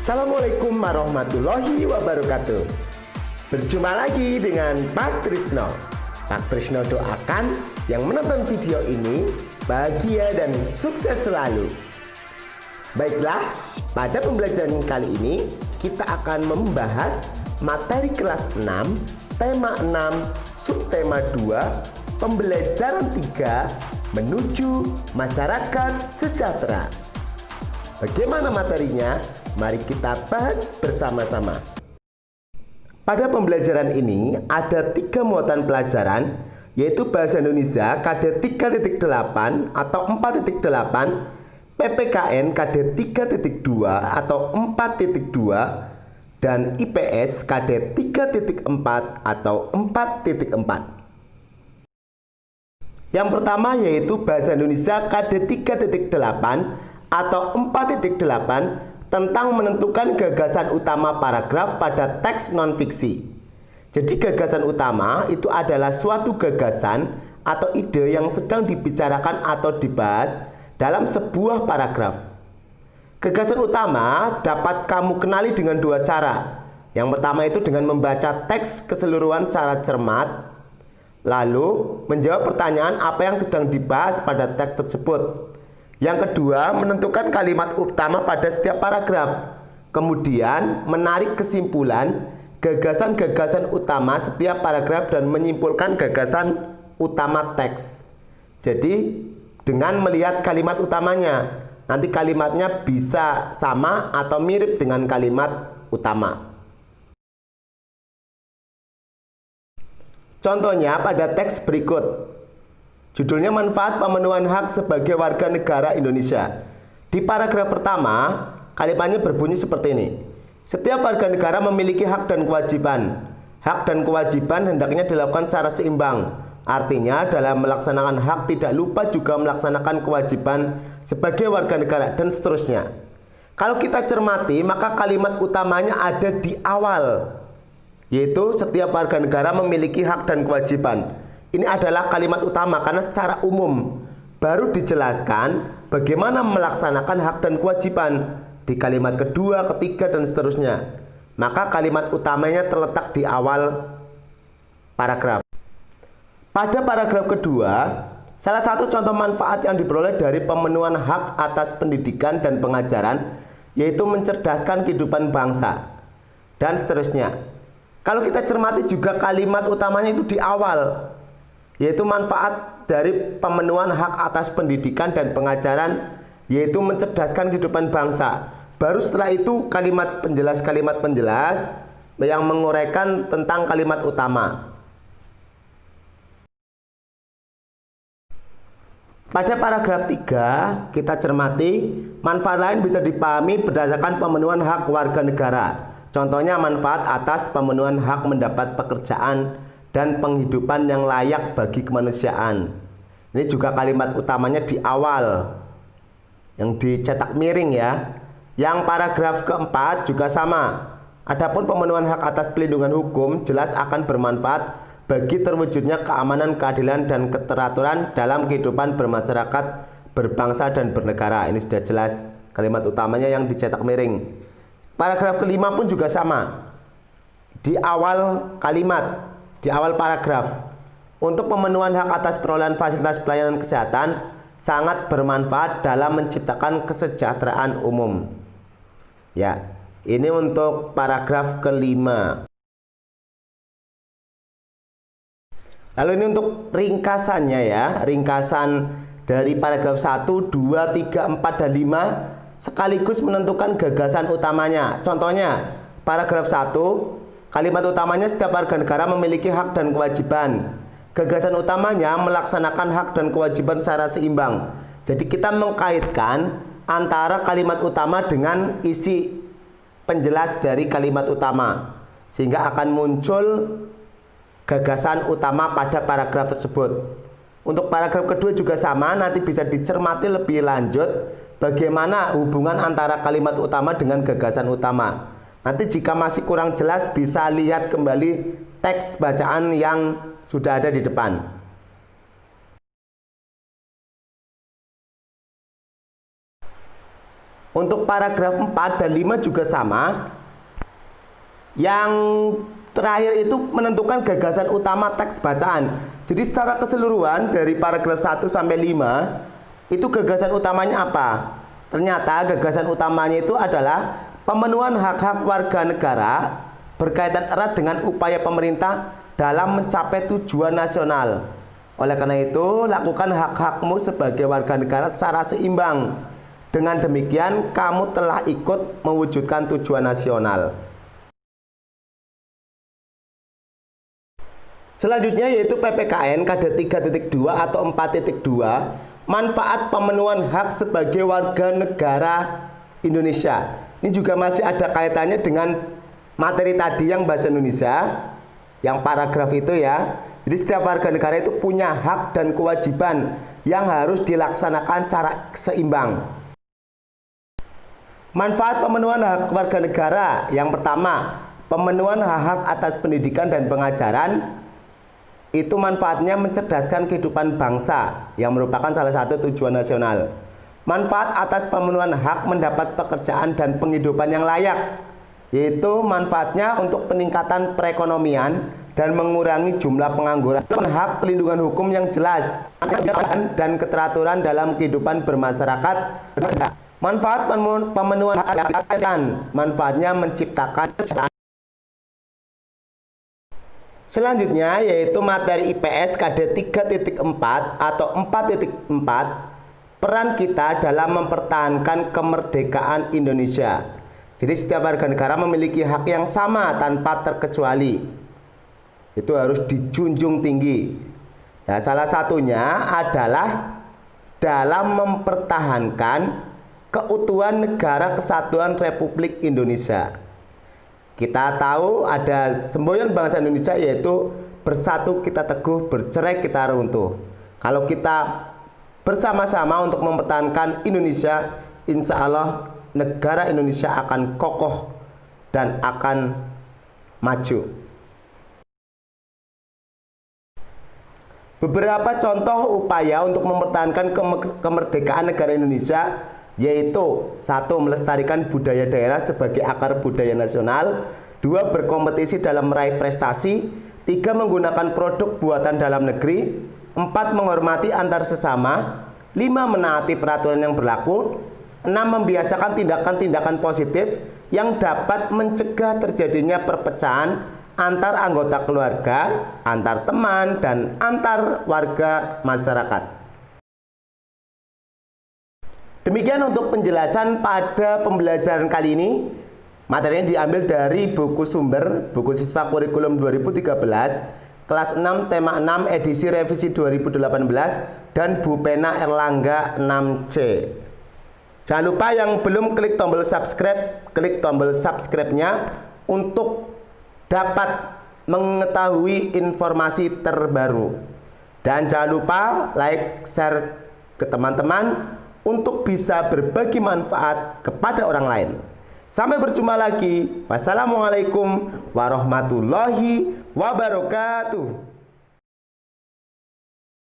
Assalamualaikum warahmatullahi wabarakatuh. Berjumpa lagi dengan Pak Trisno. Pak Trisno doakan yang menonton video ini bahagia dan sukses selalu. Baiklah, pada pembelajaran kali ini kita akan membahas materi kelas 6, tema 6, subtema 2, pembelajaran 3 menuju masyarakat sejahtera. Bagaimana materinya? Mari kita bahas bersama-sama. Pada pembelajaran ini ada 3 muatan pelajaran, yaitu Bahasa Indonesia KD 3.8 atau 4.8, PPKN KD 3.2 atau 4.2, dan IPS KD 3.4 atau 4.4. Yang pertama yaitu Bahasa Indonesia KD 3.8 atau 4.8 tentang menentukan gagasan utama paragraf pada teks non-fiksi. Jadi gagasan utama itu adalah suatu gagasan atau ide yang sedang dibicarakan atau dibahas dalam sebuah paragraf. Gagasan utama dapat kamu kenali dengan 2 cara. Yang pertama itu dengan membaca teks keseluruhan secara cermat, lalu menjawab pertanyaan apa yang sedang dibahas pada teks tersebut. Yang kedua, menentukan kalimat utama pada setiap paragraf. Kemudian, menarik kesimpulan gagasan-gagasan utama setiap paragraf dan menyimpulkan gagasan utama teks. Jadi, dengan melihat kalimat utamanya, nanti kalimatnya bisa sama atau mirip dengan kalimat utama. Contohnya pada teks berikut. Judulnya manfaat pemenuhan hak sebagai warga negara Indonesia. Di paragraf pertama, kalimatnya berbunyi seperti ini. Setiap warga negara memiliki hak dan kewajiban. Hak dan kewajiban hendaknya dilakukan secara seimbang. Artinya dalam melaksanakan hak tidak lupa juga melaksanakan kewajiban sebagai warga negara dan seterusnya. Kalau kita cermati, maka kalimat utamanya ada di awal, yaitu setiap warga negara memiliki hak dan kewajiban. Ini adalah kalimat utama karena secara umum baru dijelaskan bagaimana melaksanakan hak dan kewajiban di kalimat kedua, ketiga, dan seterusnya. Maka kalimat utamanya terletak di awal paragraf. Pada paragraf kedua, salah satu contoh manfaat yang diperoleh dari pemenuhan hak atas pendidikan dan pengajaran yaitu mencerdaskan kehidupan bangsa dan seterusnya. Kalau kita cermati juga kalimat utamanya itu di awal, yaitu manfaat dari pemenuhan hak atas pendidikan dan pengajaran yaitu mencerdaskan kehidupan bangsa. Baru setelah itu kalimat penjelas yang menguraikan tentang kalimat utama. Pada paragraf 3 kita cermati manfaat lain bisa dipahami berdasarkan pemenuhan hak warga negara. Contohnya manfaat atas pemenuhan hak mendapat pekerjaan dan penghidupan yang layak bagi kemanusiaan. Ini juga kalimat utamanya di awal yang dicetak miring ya. Yang paragraf keempat juga sama. Adapun pemenuhan hak atas pelindungan hukum jelas akan bermanfaat bagi terwujudnya keamanan, keadilan, dan keteraturan dalam kehidupan bermasyarakat, berbangsa, dan bernegara. Ini sudah jelas kalimat utamanya yang dicetak miring. Paragraf kelima pun juga sama. Di awal kalimat, di awal paragraf, untuk pemenuhan hak atas perolehan fasilitas pelayanan kesehatan sangat bermanfaat dalam menciptakan kesejahteraan umum. Ya, ini untuk paragraf kelima. Lalu ini untuk ringkasannya ya, ringkasan dari paragraf 1, 2, 3, 4, dan 5 sekaligus menentukan gagasan utamanya. Contohnya, paragraf 1, kalimat utamanya setiap warga negara memiliki hak dan kewajiban. Gagasan utamanya melaksanakan hak dan kewajiban secara seimbang. Jadi kita mengkaitkan antara kalimat utama dengan isi penjelas dari kalimat utama, sehingga akan muncul gagasan utama pada paragraf tersebut. Untuk paragraf kedua juga sama, nanti bisa dicermati lebih lanjut bagaimana hubungan antara kalimat utama dengan gagasan utama. Nanti jika masih kurang jelas bisa lihat kembali teks bacaan yang sudah ada di depan. Untuk paragraf 4 dan 5 juga sama. Yang terakhir itu menentukan gagasan utama teks bacaan. Jadi secara keseluruhan dari paragraf 1 sampai 5 itu gagasan utamanya apa? Ternyata gagasan utamanya itu adalah pemenuhan hak-hak warga negara berkaitan erat dengan upaya pemerintah dalam mencapai tujuan nasional. Oleh karena itu, lakukan hak-hakmu sebagai warga negara secara seimbang. Dengan demikian, kamu telah ikut mewujudkan tujuan nasional. Selanjutnya yaitu PPKN KD 3.2 atau 4.2, manfaat pemenuhan hak sebagai warga negara Indonesia. Ini juga masih ada kaitannya dengan materi tadi yang bahasa Indonesia, yang paragraf itu ya. Jadi setiap warga negara itu punya hak dan kewajiban yang harus dilaksanakan secara seimbang. Manfaat pemenuhan hak warga negara. Yang pertama, pemenuhan hak-hak atas pendidikan dan pengajaran. Itu manfaatnya mencerdaskan kehidupan bangsa yang merupakan salah satu tujuan nasional. Manfaat atas pemenuhan hak mendapat pekerjaan dan penghidupan yang layak, yaitu manfaatnya untuk peningkatan perekonomian dan mengurangi jumlah pengangguran. Hak pelindungan hukum yang jelas dan keteraturan dalam kehidupan bermasyarakat. Manfaat pemenuhan hak, manfaatnya menciptakan. Selanjutnya yaitu materi IPS KD 3.4 atau 4.4, peran kita dalam mempertahankan kemerdekaan Indonesia. Jadi setiap warga negara memiliki hak yang sama tanpa terkecuali. Itu harus dijunjung tinggi. Nah, salah satunya adalah dalam mempertahankan keutuhan negara kesatuan Republik Indonesia. Kita tahu ada semboyan bangsa Indonesia yaitu bersatu kita teguh, bercerai kita runtuh. Kalau kita bersama-sama untuk mempertahankan Indonesia, insya Allah negara Indonesia akan kokoh dan akan maju. Beberapa contoh upaya untuk mempertahankan kemerdekaan negara Indonesia yaitu 1. Melestarikan budaya daerah sebagai akar budaya nasional. 2. Berkompetisi dalam meraih prestasi. 3. Menggunakan produk buatan dalam negeri. 4. Menghormati antar sesama. 5. Menaati peraturan yang berlaku. 6. Membiasakan tindakan-tindakan positif yang dapat mencegah terjadinya perpecahan antar anggota keluarga, antar teman, dan antar warga masyarakat. Demikian untuk penjelasan pada pembelajaran kali ini. Materinya diambil dari buku sumber, buku siswa kurikulum 2013, kelas 6, tema 6, edisi revisi 2018, dan Bu Pena Erlangga 6C. Jangan lupa yang belum klik tombol subscribe, klik tombol subscribe-nya untuk dapat mengetahui informasi terbaru. Dan jangan lupa like, share ke teman-teman untuk bisa berbagi manfaat kepada orang lain. Sampai berjumpa lagi. Wassalamualaikum warahmatullahi wabarakatuh.